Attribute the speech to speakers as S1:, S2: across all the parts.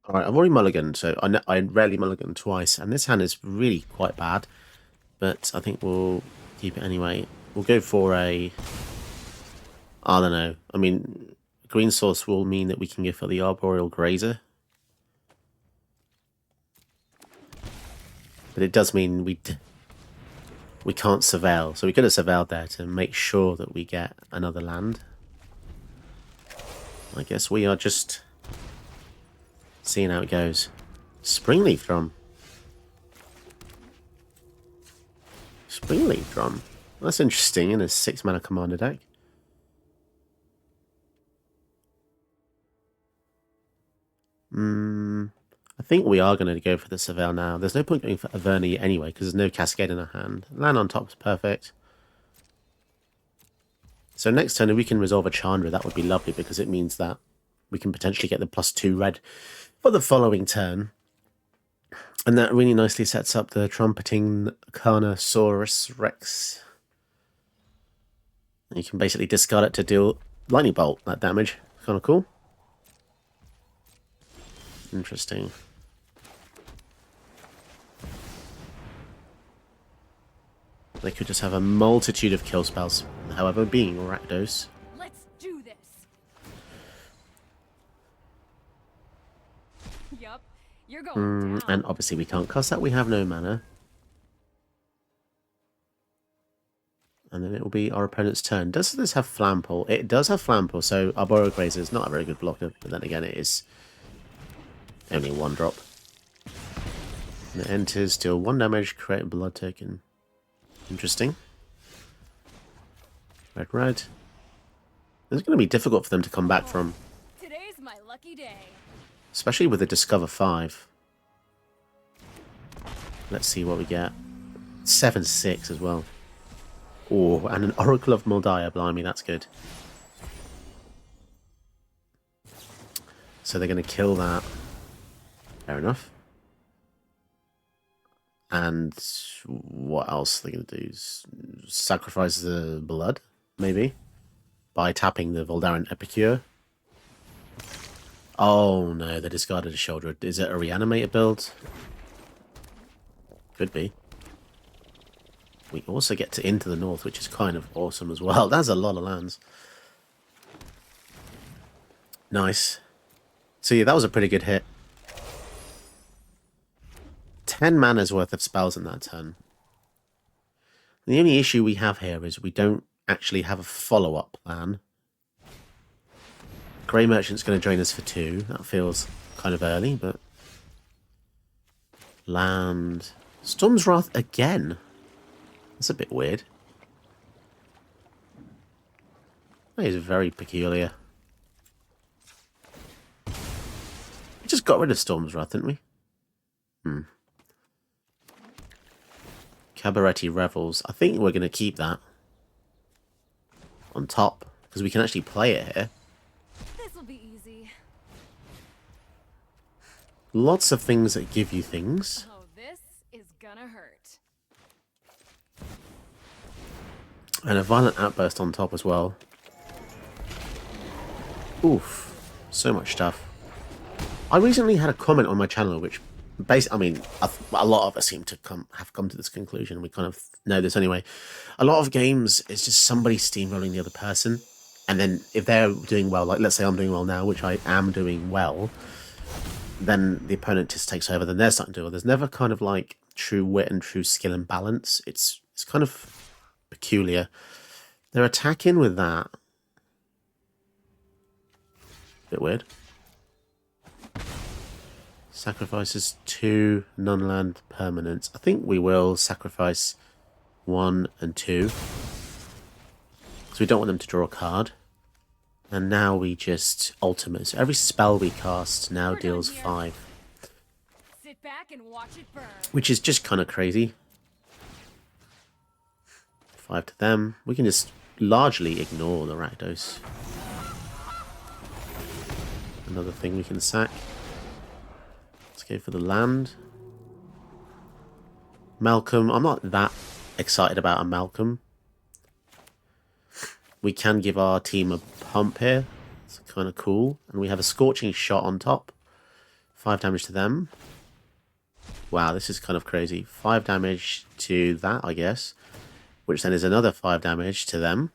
S1: Alright, I've already mulliganed, so I rarely mulligan twice, and this hand is really quite bad, but I think we'll keep it anyway. We'll go for a... I don't know. I mean, green source will mean that we can go for the Arboreal Grazer. But it does mean we can't surveil, so we could have surveilled there to make sure that we get another land. I guess we are just seeing how it goes. Springleaf Drum. Springleaf Drum. That's interesting in a 6-mana commander deck. I think we are going to go for the Surveil now. There's no point going for Averna anyway, because there's no Cascade in our hand. Land on top is perfect. So next turn, if we can resolve a Chandra, that would be lovely, because it means that we can potentially get the +2 red for the following turn. And that really nicely sets up the Trumpeting Carnosaurus Rex. You can basically discard it to deal Lightning Bolt, that damage. Kind of cool. Interesting. They could just have a multitude of kill spells. However, being Rakdos.
S2: Let's do this. Yup, you're going down.
S1: And obviously we can't cast that. We have no mana. And then it will be our opponent's turn. Does this have Flample? It does have Flample, so Arboreal Grazer is not a very good blocker. But then again, it is only 1 drop. And it enters, deal 1 damage, create a blood token. Interesting. Red, red. It's going to be difficult for them to come back from.
S2: Today's my lucky day.
S1: Especially with the Discover 5. Let's see what we get. 7/6 as well. Oh, and an Oracle of Moldiah, blimey, that's good. So they're going to kill that. Fair enough. And what else are they going to do? Sacrifice the blood, maybe? By tapping the Voldaren Epicure. Oh no, they discarded a shoulder. Is it a reanimator build? Could be. We also get to Into the North, which is kind of awesome as well. That's a lot of lands. Nice. So yeah, that was a pretty good hit. 10 mana's worth of spells in that turn. The only issue we have here is we don't actually have a follow-up plan. Grey Merchant's going to drain us for 2. That feels kind of early, but... Land... Storm's Wrath again? That's a bit weird. That is very peculiar. We just got rid of Storm's Wrath, didn't we? Cabaretti Revels. I think we're going to keep that on top, because we can actually play it here.
S2: This will be easy.
S1: Lots of things that give you things.
S2: Oh, this is gonna hurt.
S1: And a Violent Outburst on top as well. Oof. So much stuff. I recently had a comment on my channel which basically, I mean, a lot of us seem to have come to this conclusion. We kind of know this anyway. A lot of games is just somebody steamrolling the other person. And then if they're doing well, like let's say I'm doing well now, which I am doing well, then the opponent just takes over, then they're starting to do well. There's never kind of like true wit and true skill and balance. It's kind of peculiar. They're attacking with that. Bit weird. Sacrifices 2 non-land permanents. I think we will sacrifice 1 and 2. Because we don't want them to draw a card. And now we just ultimate. So every spell we cast now deals 5.
S2: Sit back and watch it burn.
S1: Which is just kind of crazy. 5 to them. We can just largely ignore the Rakdos. Another thing we can sack. Let's go for the land. Malcolm. I'm not that excited about a Malcolm. We can give our team a pump here. It's kind of cool. And we have a Scorching Shot on top. 5 damage to them. Wow, this is kind of crazy. 5 damage to that, I guess. Which then is another 5 damage to them.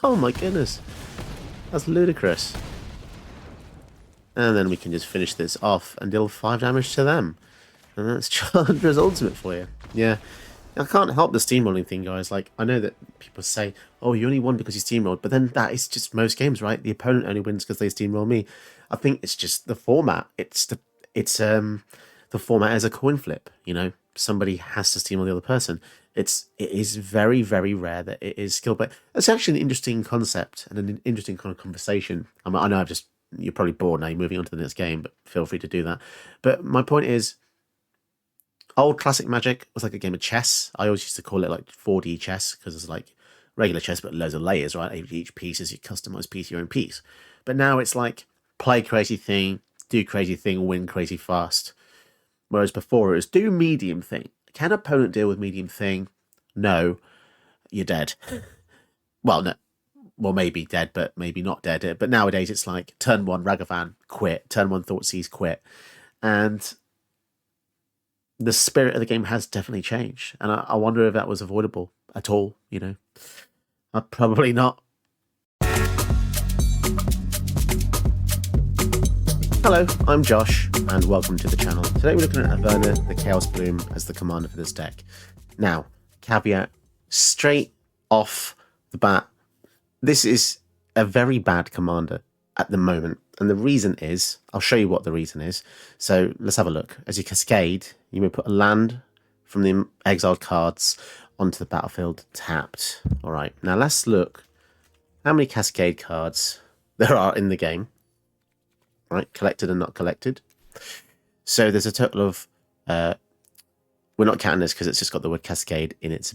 S1: Oh my goodness. That's ludicrous. And then we can just finish this off and deal 5 damage to them. And that's Chandra's ultimate for you. Yeah. I can't help the steamrolling thing, guys. Like, I know that people say, oh, you only won because you steamrolled. But then that is just most games, right? The opponent only wins because they steamroll me. I think it's just the format. The format as a coin flip, you know? Somebody has to steamroll the other person. It is very, very rare that it is skill. But it's actually an interesting concept and an interesting kind of conversation. I know you're probably bored now, you're moving on to the next game, but feel free to do that. But my point is, old classic Magic was like a game of chess. I always used to call it like 4D chess because it's like regular chess but loads of layers, right? Each piece is your customized piece, your own piece. But now it's like play crazy thing, do crazy thing, win crazy fast. Whereas before it was do medium thing. Can opponent deal with medium thing? No, you're dead. Well, no. Well, maybe dead, but maybe not dead. But nowadays it's like turn 1 Ragavan, quit. Turn 1 Thoughtseize, quit. And the spirit of the game has definitely changed. And I wonder if that was avoidable at all, you know. Probably not. Hello, I'm Josh, and welcome to the channel. Today we're looking at Averna, the Chaos Bloom, as the commander for this deck. Now, caveat, straight off the bat, this is a very bad commander at the moment. And the reason is, I'll show you what the reason is. So let's have a look. As you cascade, you may put a land from the exiled cards onto the battlefield tapped. All right, now let's look how many cascade cards there are in the game. Right, collected and not collected. So there's a total of, we're not counting this because it's just got the word cascade in its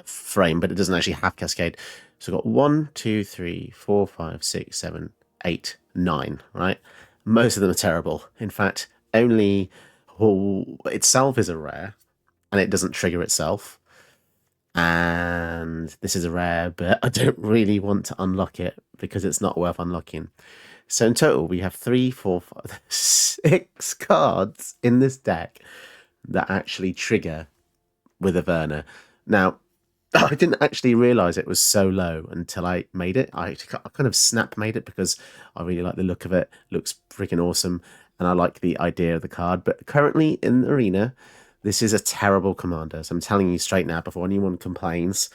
S1: frame, but it doesn't actually have cascade. So we've got 1, 2, 3, 4, 5, 6, 7, 8, 9, right? Most of them are terrible. In fact, only Hall itself is a rare, and it doesn't trigger itself. And this is a rare, but I don't really want to unlock it because it's not worth unlocking. So in total, we have 3, 4, 5, 6 cards in this deck that actually trigger with Averna. Now, I didn't actually realise it was so low until I made it. I kind of snap made it because I really like the look of it. It looks freaking awesome, and I like the idea of the card. But currently in the arena, this is a terrible commander. So I'm telling you straight now, before anyone complains,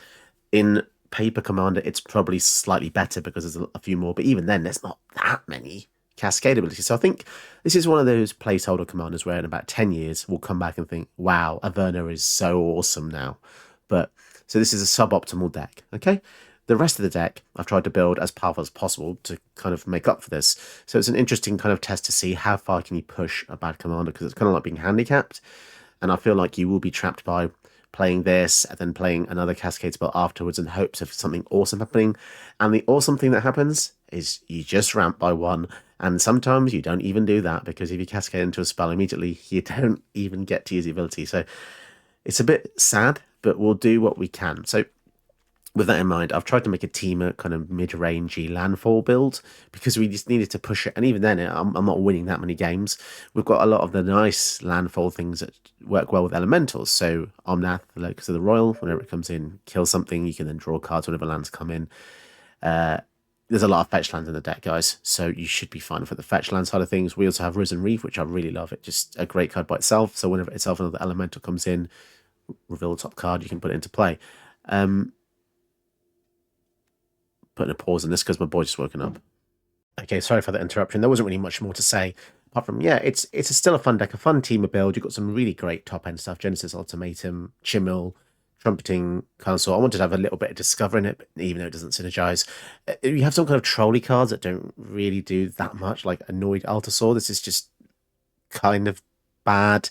S1: in paper commander, it's probably slightly better because there's a few more. But even then, there's not that many cascade abilities. So I think this is one of those placeholder commanders where in about 10 years, we'll come back and think, wow, Averna is so awesome now. But so this is a suboptimal deck, okay? The rest of the deck, I've tried to build as powerful as possible to kind of make up for this. So it's an interesting kind of test to see how far can you push a bad commander, because it's kind of like being handicapped. And I feel like you will be trapped by playing this and then playing another cascade spell afterwards in hopes of something awesome happening. And the awesome thing that happens is you just ramp by 1. And sometimes you don't even do that, because if you cascade into a spell immediately, you don't even get to use the ability. So it's a bit sad, but we'll do what we can. So with that in mind, I've tried to make a Teamer kind of mid-rangey landfall build because we just needed to push it. And even then, I'm not winning that many games. We've got a lot of the nice landfall things that work well with elementals. So Omnath, the Locus of the Royal, whenever it comes in, kill something, you can then draw cards whenever lands come in. There's a lot of fetch lands in the deck, guys, so you should be fine for the fetch land side of things. We also have Risen Reef, which I really love. It's just a great card by itself. So whenever itself another elemental comes in, reveal the top card, you can put it into play. Putting a pause on this because my boy's just woken up. Okay, sorry for that interruption. There wasn't really much more to say apart from, yeah, it's still a fun deck, a fun team of build. You've got some really great top end stuff: Genesis Ultimatum, Chimil, Trumpeting Consort. I wanted to have a little bit of Discover in it, but even though it doesn't synergize, you have some kind of trolley cards that don't really do that much, like Annoyed Altasaur. This is just kind of bad.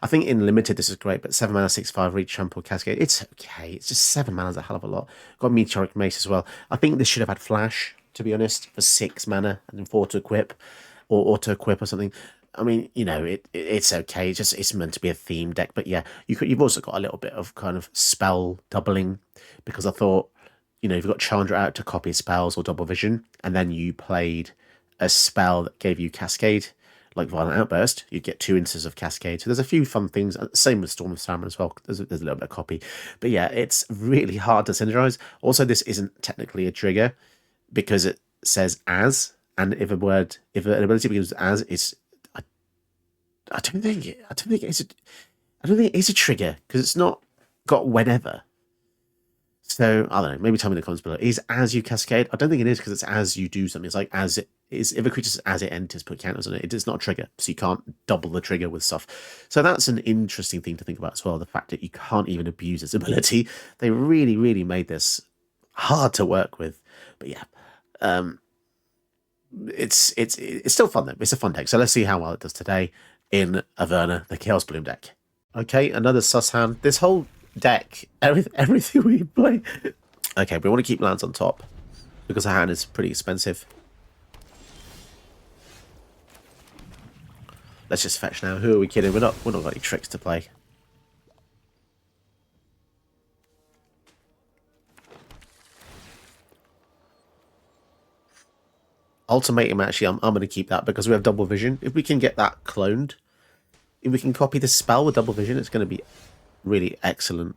S1: I think in limited this is great, but 7 mana, 6/5 reach, trample, cascade, it's okay. It's just 7 mana is a hell of a lot. Got Meteoric Mace as well. I think this should have had Flash, to be honest, for 6 mana and then 4 to equip, or auto equip or something. I mean, you know, it's okay. It's meant to be a theme deck, but yeah, you've also got a little bit of kind of spell doubling, because I thought, you know, you've got Chandra out to copy spells or double vision, and then you played a spell that gave you cascade. like Violent Outburst, you get 2 instances of Cascade. So there's a few fun things. Same with Storm of Salmon as well. There's a little bit of copy. But yeah, it's really hard to synergize. Also, this isn't technically a trigger because it says as, and if an ability begins with as, it's I don't think it's a trigger because it's not got whenever. So I don't know. Maybe tell me in the comments below. Is as you cascade? I don't think it is because it's as you do something. It's like as it is. If a creature says as it enters, put counters on it. It is not a trigger, so you can't double the trigger with stuff. So that's an interesting thing to think about as well. The fact that you can't even abuse its ability. They really, really made this hard to work with. But yeah, it's still fun though. It's a fun deck. So let's see how well it does today in Averna, the Chaos Bloom deck. Okay, another sus hand. This whole deck, everything we play. Okay, we want to keep lands on top because our hand is pretty expensive. Let's just fetch now. Who are we kidding? We're not got any tricks to play. Ultimatum, actually, I'm going to keep that because we have double vision. If we can get that cloned, if we can copy the spell with double vision, it's going to be really excellent.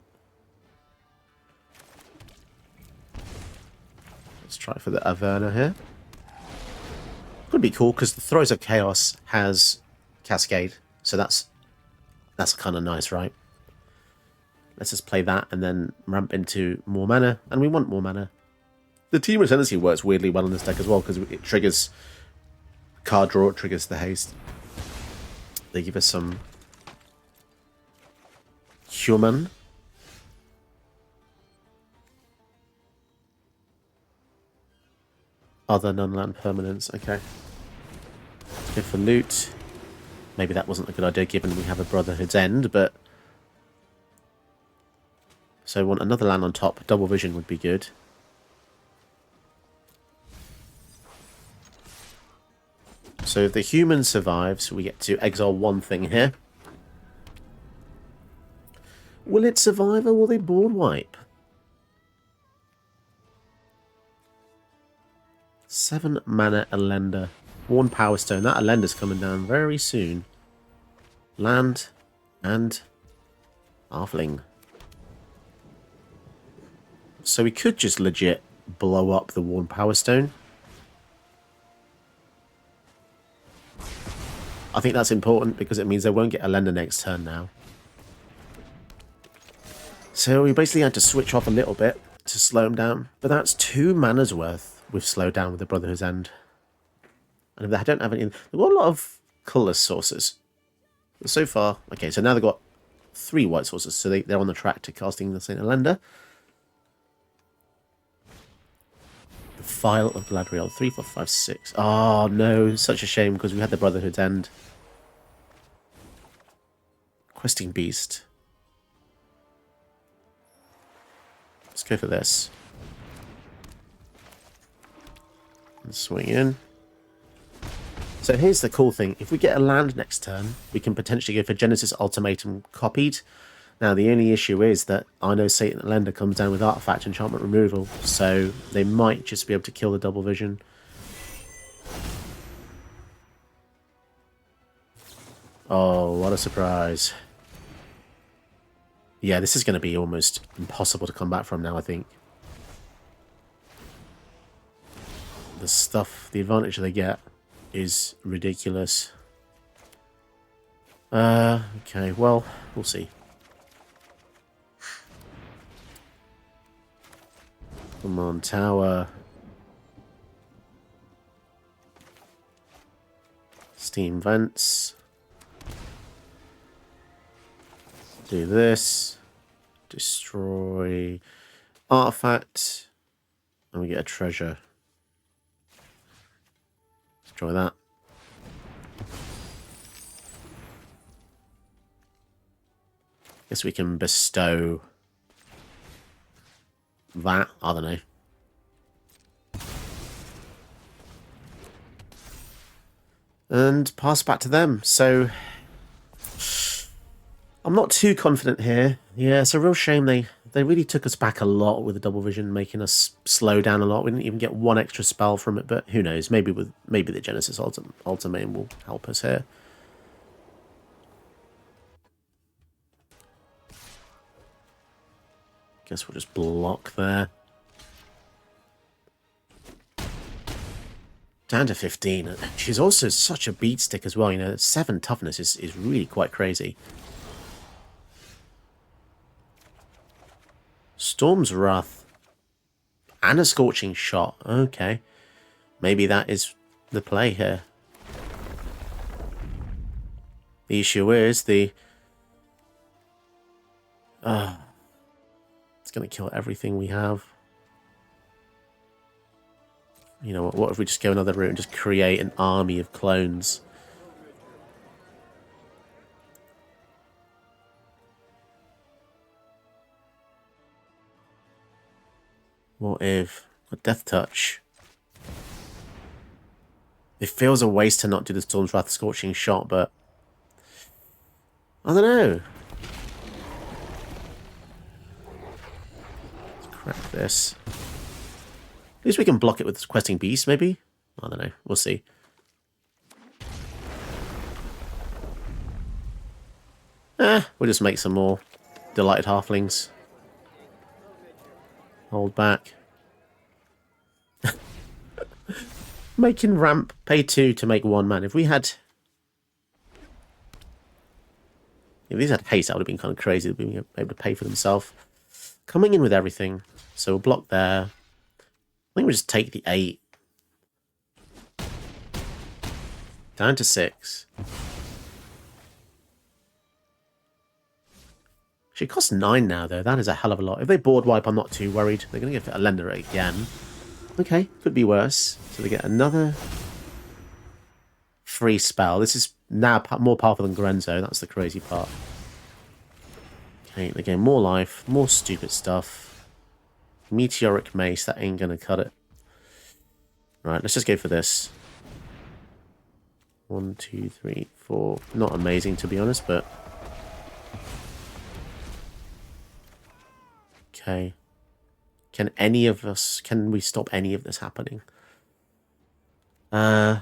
S1: Let's try for the Averna here. Could be cool because the Throes of Chaos has Cascade, so that's kind of nice, right? Let's just play that and then ramp into more mana, and we want more mana. The Team Ascendancy works weirdly well in this deck as well because it triggers card draw, it triggers the haste. They give us some human. Other non-land permanents, okay. Let's go for loot. Maybe that wasn't a good idea given we have a Brotherhood's End, but... So I want another land on top. Double vision would be good. So if the human survives, we get to exile one thing here. Will it survive or will they board wipe? 7 mana Elender. 1 Power Stone. That Elender's coming down very soon. Land and Halfling. So we could just legit blow up the 1 Power Stone. I think that's important because it means they won't get Elender next turn now. So we basically had to switch off a little bit to slow them down. But that's 2 mana's worth we've slowed down with the Brotherhood's End. And if they don't have any... They've got a lot of colourless sources. But so far... Okay, so now they've got 3 white sources. So they're on the track to casting the St. Elender. The File of Gladriel. 3, 4, 5, 6. Oh, no. Such a shame because we had the Brotherhood's End. Questing Beast. Let's go for this. And swing in. So here's the cool thing. If we get a land next turn, we can potentially go for Genesis Ultimatum copied. Now, the only issue is that I know St. Elender comes down with Artifact Enchantment Removal, so they might just be able to kill the double vision. Oh, what a surprise. Yeah, this is going to be almost impossible to come back from now, I think. The stuff, the advantage they get is ridiculous. Okay, well, we'll see. Come on, tower. Steam vents. Do this. Destroy artifact. And we get a treasure. Destroy that. Guess we can bestow that. I don't know. And pass back to them. So I'm not too confident here. Yeah, it's a real shame they they really took us back a lot with the double vision, making us slow down a lot. We didn't even get one extra spell from it, but who knows? Maybe the Genesis Ultimate will help us here. Guess we'll just block there. Down to 15. She's also such a beat stick as well. You know, 7 toughness is really quite crazy. Storm's Wrath. And a Scorching Shot. Okay. Maybe that is the play here. The issue is it's going to kill everything we have. You know what if we just go another route and just create an army of clones? What if a Death Touch? It feels a waste to not do the Storm's Wrath Scorching Shot, but I don't know. Let's crack this. At least we can block it with Questing Beast, maybe? I don't know. We'll see. We'll just make some more Delighted Halflings. Hold back. Making ramp pay 2 to make 1 man. If these had haste, that would have been kind of crazy. They'd be able to pay for themselves. Coming in with everything. So we'll block there. I think we'll just take the 8. Down to 6. She costs 9 now, though. That is a hell of a lot. If they board wipe, I'm not too worried. They're going to give it a lender again. Okay, could be worse. So they get another free spell. This is now more powerful than Grenzo. That's the crazy part. Okay, they gain more life, more stupid stuff. Meteoric Mace, that ain't going to cut it. Right, let's just go for this. 1, 2, 3, 4. Not amazing, to be honest, but... Okay. Can we stop any of this happening? 5,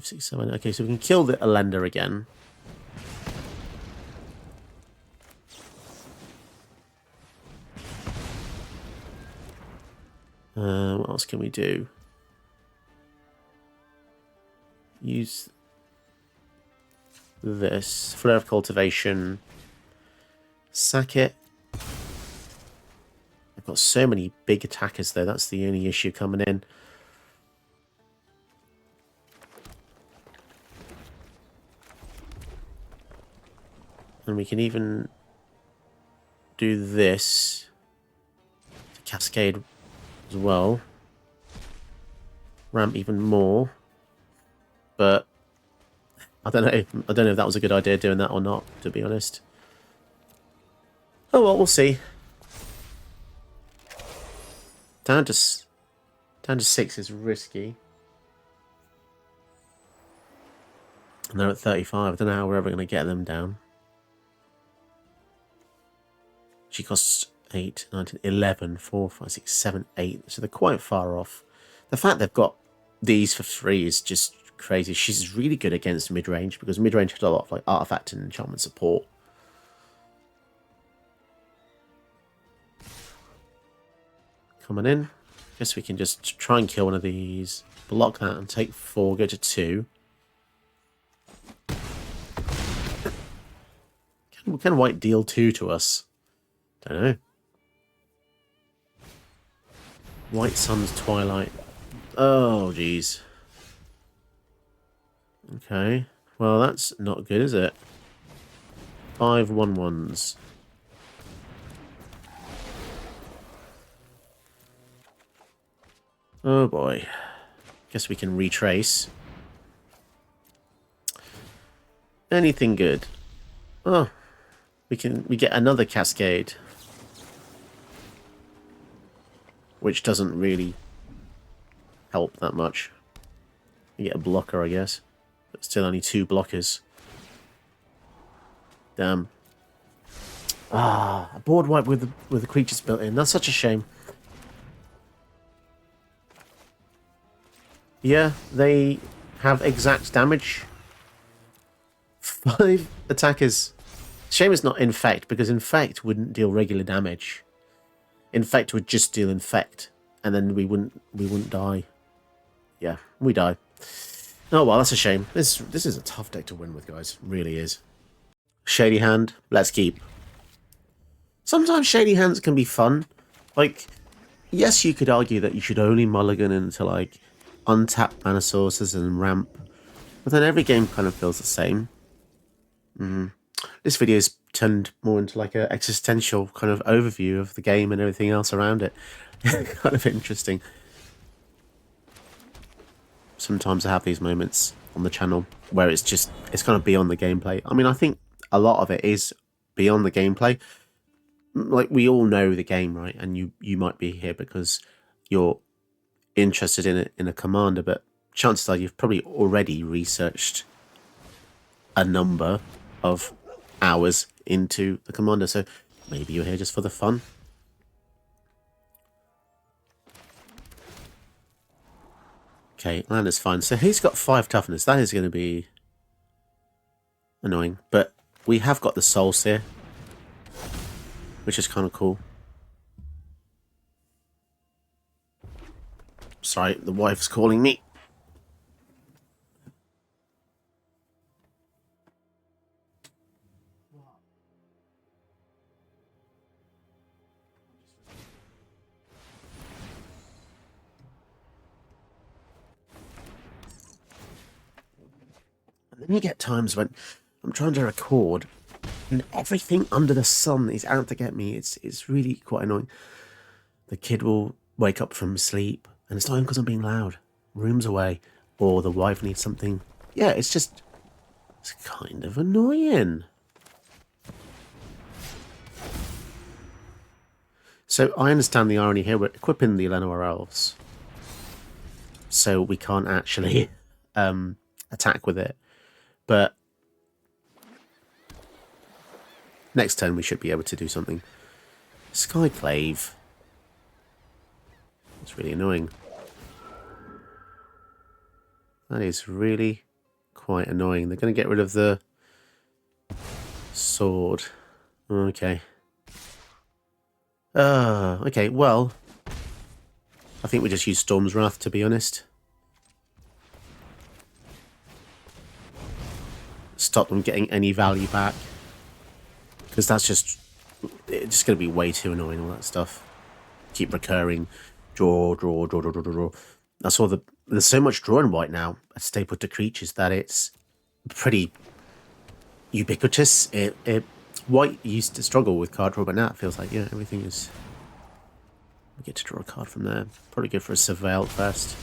S1: 6, 7. Okay, so we can kill the Elender again. What else can we do? Use this. Flare of Cultivation. Sack it. I've got so many big attackers though. That's the only issue coming in. And we can even do this to Cascade as well. Ramp even more. But I don't know if that was a good idea doing that or not, to be honest. Oh well, we'll see. Down to 6 is risky. And they're at 35. I don't know how we're ever going to get them down. She costs 8, 19, 11, 4, 5, 6, 7, 8. So they're quite far off. The fact they've got these for free is just crazy. She's really good against mid-range because mid-range has a lot of like artifact and enchantment support. Coming in. Guess we can just try and kill one of these. Block that and take 4, go to 2. Can white deal 2 to us? Don't know. White Sun's Twilight. Oh, jeez. Okay. Well, that's not good, is it? 5 1/1s. Oh boy. Guess we can retrace. Anything good? Oh. We get another Cascade. Which doesn't really help that much. You get a blocker, I guess. But still only 2 blockers. Damn. Ah, a board wipe with the creatures built in. That's such a shame. Yeah, they have exact damage. 5 attackers. Shame it's not infect, because infect wouldn't deal regular damage. Infect would just deal infect, and then we wouldn't die. Yeah, we die. Oh well, that's a shame. This is a tough deck to win with, guys. It really is. Shady hand. Let's keep. Sometimes shady hands can be fun. Like, yes, you could argue that you should only mulligan into like untapped mana sources and ramp, but then every game kind of feels the same. This video's turned more into like a existential kind of overview of the game and everything else around it. Kind of interesting. Sometimes I have these moments on the channel where it's kind of beyond the gameplay. I mean, I think a lot of it is beyond the gameplay. Like, we all know the game, right? And you might be here because you're interested in it in a commander, but chances are you've probably already researched a number of hours into the commander, so maybe you're here just for the fun. Okay, land is fine. So he's got 5 toughness. That is going to be annoying, but we have got the soul seer, which is kind of cool. Sorry, the wife's calling me. And then you get times when I'm trying to record and everything under the sun is out to get me. It's really quite annoying. The kid will wake up from sleep, and it's not even because I'm being loud. Room's away, or the wife needs something. Yeah, it's kind of annoying. So I understand the irony here. We're equipping the Eleanor Elves, so we can't actually attack with it. But next turn we should be able to do something. Skyclave. It's really annoying. That is really quite annoying. They're going to get rid of the sword. Okay. Okay, well, I think we just use Storm's Wrath, to be honest. Stop them getting any value back. Because that's just... It's just going to be way too annoying, all that stuff. Keep recurring. Draw. That's all the... There's so much draw in white now. A staple to creatures that it's pretty ubiquitous. White used to struggle with card draw, but now it feels like, yeah, everything is... We get to draw a card from there. Probably go for a Surveil first.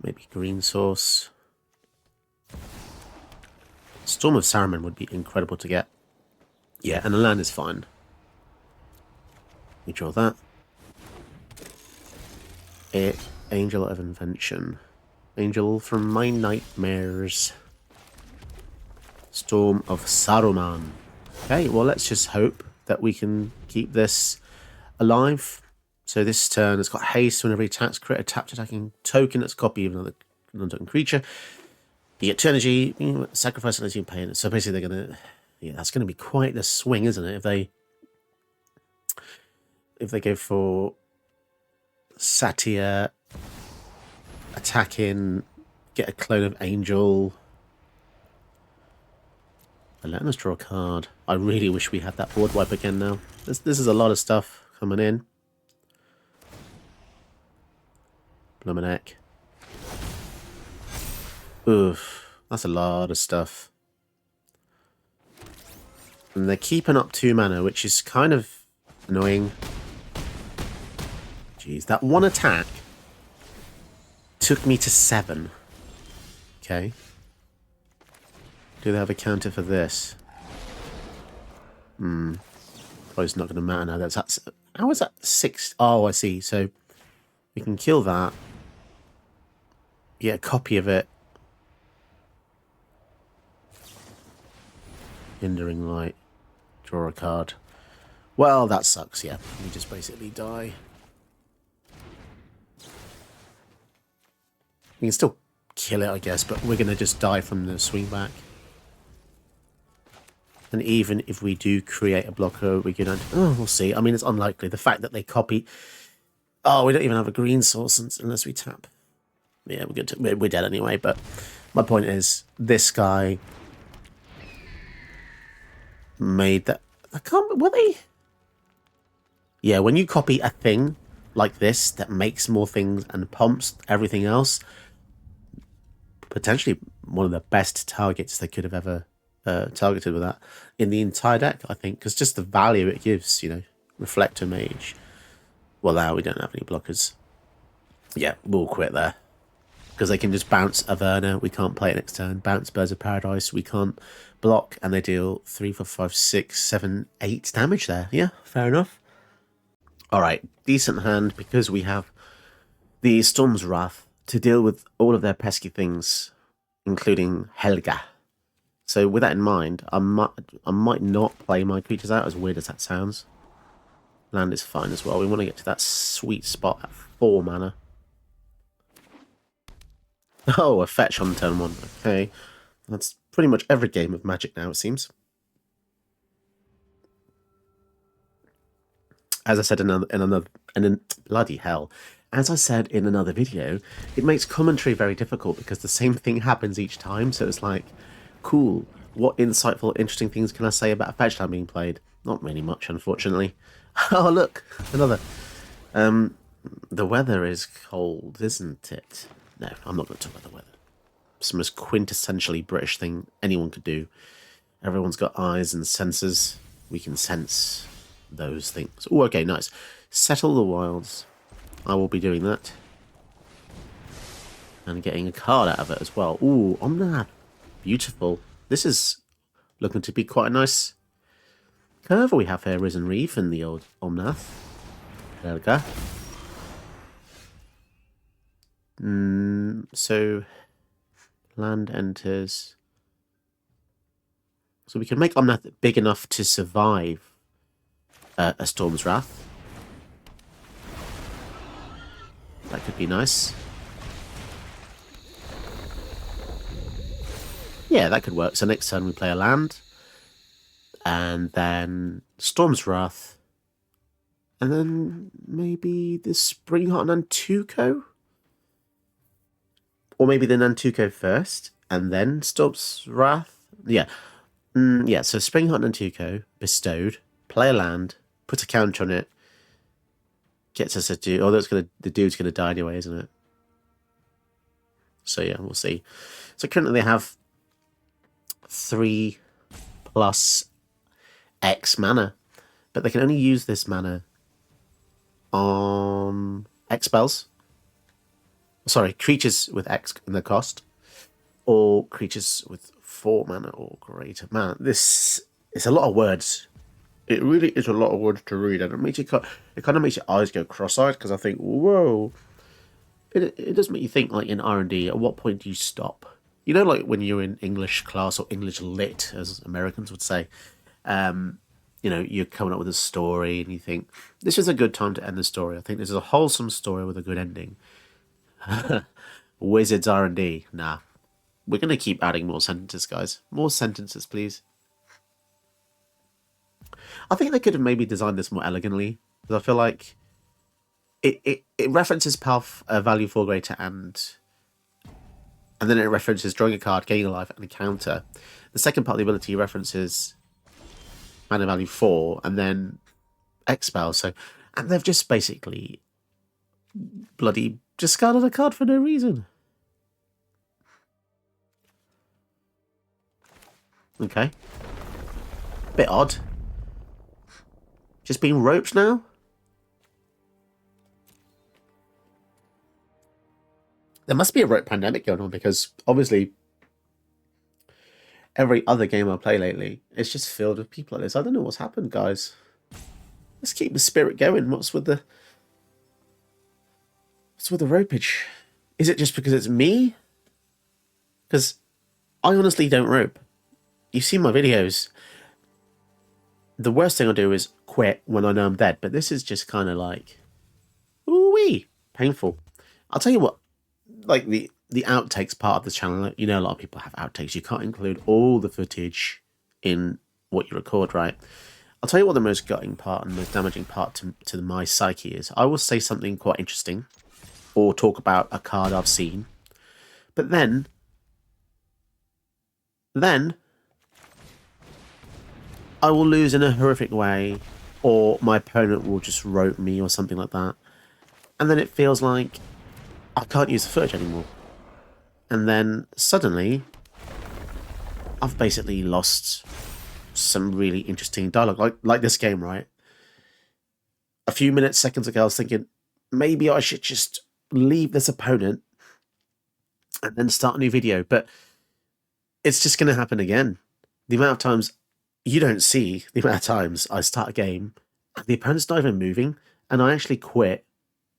S1: Maybe green source. Storm of Saruman would be incredible to get. Yeah, and the land is fine. We draw that. Angel of Invention. Angel from my nightmares. Storm of Saruman. Okay, well, let's just hope that we can keep this alive. So this turn, it's got haste whenever he attacks, create a tapped attacking token that's a copy of another non-token creature. You get 2 energy, sacrifice unless you pay it. So basically they're going to... Yeah, that's going to be quite the swing, isn't it? If they go for Satya, attack in, get a clone of Angel... And let us draw a card. I really wish we had that board wipe again now. This is a lot of stuff coming in. Blumenek. Oof, that's a lot of stuff. And they're keeping up 2 mana, which is kind of annoying. Jeez, that one attack took me to 7. Okay. Do they have a counter for this? Probably it's not going to matter now. That's how is that 6? Oh, I see. So we can kill that. Get a copy of it. Hindering Light. Draw a card. Well, that sucks, yeah. We just basically die. We can still kill it, I guess, but we're going to just die from the swing back. And even if we do create a blocker, we're going to... Oh, we'll see. I mean, it's unlikely. The fact that they copy... Oh, we don't even have a green source unless we tap. Yeah, we're dead anyway, but my point is, this guy made that... I can't... Were they... Yeah, when you copy a thing like this that makes more things and pumps everything else, potentially one of the best targets they could have ever targeted with that in the entire deck, I think, because just the value it gives, you know, Reflector Mage. Well, now we don't have any blockers. Yeah, we'll quit there. Because they can just bounce Averna, we can't play it next turn. Bounce Birds of Paradise, we can't block, and they deal 3, 4, 5, 6, 7, 8 damage there. Yeah, fair enough. Alright, decent hand, because we have the Storm's Wrath to deal with all of their pesky things, including Helga. So with that in mind, I might not play my creatures out, as weird as that sounds. Land is fine as well. We want to get to that sweet spot at 4 mana. Oh, a fetch on turn 1. Okay. That's pretty much every game of Magic now, it seems. As I said bloody hell. As I said in another video, it makes commentary very difficult because the same thing happens each time. So it's like, cool, what insightful, interesting things can I say about a fetch land being played? Not really much, unfortunately. Oh, look, another. The weather is cold, isn't it? No, I'm not going to talk about the weather. It's the most quintessentially British thing anyone could do. Everyone's got eyes and senses. We can sense those things. Oh, okay, nice. Settle the Wilds. I will be doing that. And getting a card out of it as well. Ooh, Omnath. Beautiful. This is looking to be quite a nice curve we have here. Risen Reef and the old Omnath. There we go. So, land enters. So we can make Omnath big enough to survive a Storm's Wrath. That could be nice. Yeah, that could work. So next turn we play a land. And then Storm's Wrath. And then maybe the Springheart Nantuko? Or maybe the Nantuko first, and then Storm's Wrath? Yeah. Yeah, so Springheart Nantuko, bestowed, play a land, put a counter on it, gets us a dude. Oh, the dude's gonna die anyway, isn't it? So yeah, we'll see. So currently they have 3 plus X mana, but they can only use this mana on X spells. Sorry, creatures with X in their cost, or creatures with 4 mana or greater. Man, this is a lot of words. It really is a lot of words to read, and it kind of makes your eyes go cross-eyed because I think, whoa. It does make you think, like in R&D, at what point do you stop? You know, like when you're in English class or English lit, as Americans would say. You know, you're coming up with a story, and you think this is a good time to end the story. I think this is a wholesome story with a good ending. Wizards R&D. Nah. We're going to keep adding more sentences, guys. More sentences, please. I think they could have maybe designed this more elegantly. Because I feel like it references value 4 greater and then it references drawing a card, gaining a life, and a counter. The second part of the ability references mana value 4 and then X spell. So, and they've just basically bloody discarded a card for no reason. Okay. Bit odd. Just being roped now? There must be a rope pandemic going on because obviously every other game I play lately is just filled with people like this. I don't know what's happened, guys. Let's keep the spirit going. What's with the ropage? Is it just because it's me? Because I honestly don't rope. You've seen my videos. the worst thing I do is quit when I know I'm dead. But this is just kind of like, ooh-wee, painful. I'll tell you what, like the outtakes part of the channel, you know, a lot of people have outtakes. You can't include all the footage in what you record, right? I'll tell you what the most gutting part and most damaging part to my psyche is. I will say something quite interesting or talk about a card I've seen, but then I will lose in a horrific way, or my opponent will just rope me or something like that, and then it feels like I can't use the footage anymore. And then suddenly I've basically lost some really interesting dialogue, like this game, right? A few minutes, seconds ago, I was thinking maybe I should just leave this opponent and then start a new video, but it's just going to happen again. The amount of times you don't see the amount of times I start a game and the opponent's not even moving, and I actually quit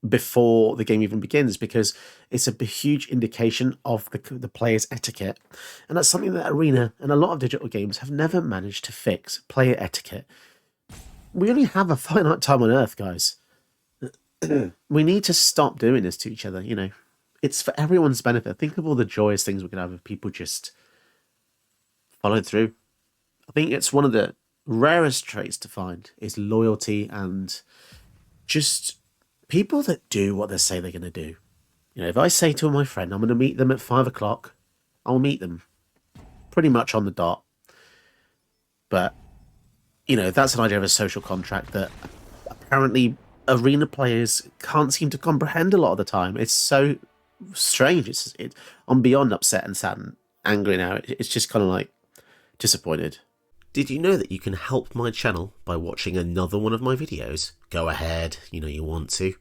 S1: before the game even begins, because it's a huge indication of the player's etiquette, and that's something that Arena and a lot of digital games have never managed to fix. Player etiquette. We only have a finite time on Earth, guys. We need to stop doing this to each other. You know, it's for everyone's benefit. Think of all the joyous things we could have if people just followed through. I think it's one of the rarest traits to find is loyalty and just people that do what they say they're going to do. You know, if I say to my friend, I'm going to meet them at 5 o'clock, I'll meet them pretty much on the dot. But, you know, that's an idea of a social contract that apparently Arena players can't seem to comprehend a lot of the time. It's so strange. I'm beyond upset and sad and angry now. It's just kind of like disappointed. Did you know that you can help my channel by watching another one of my videos? Go ahead, you know you want to.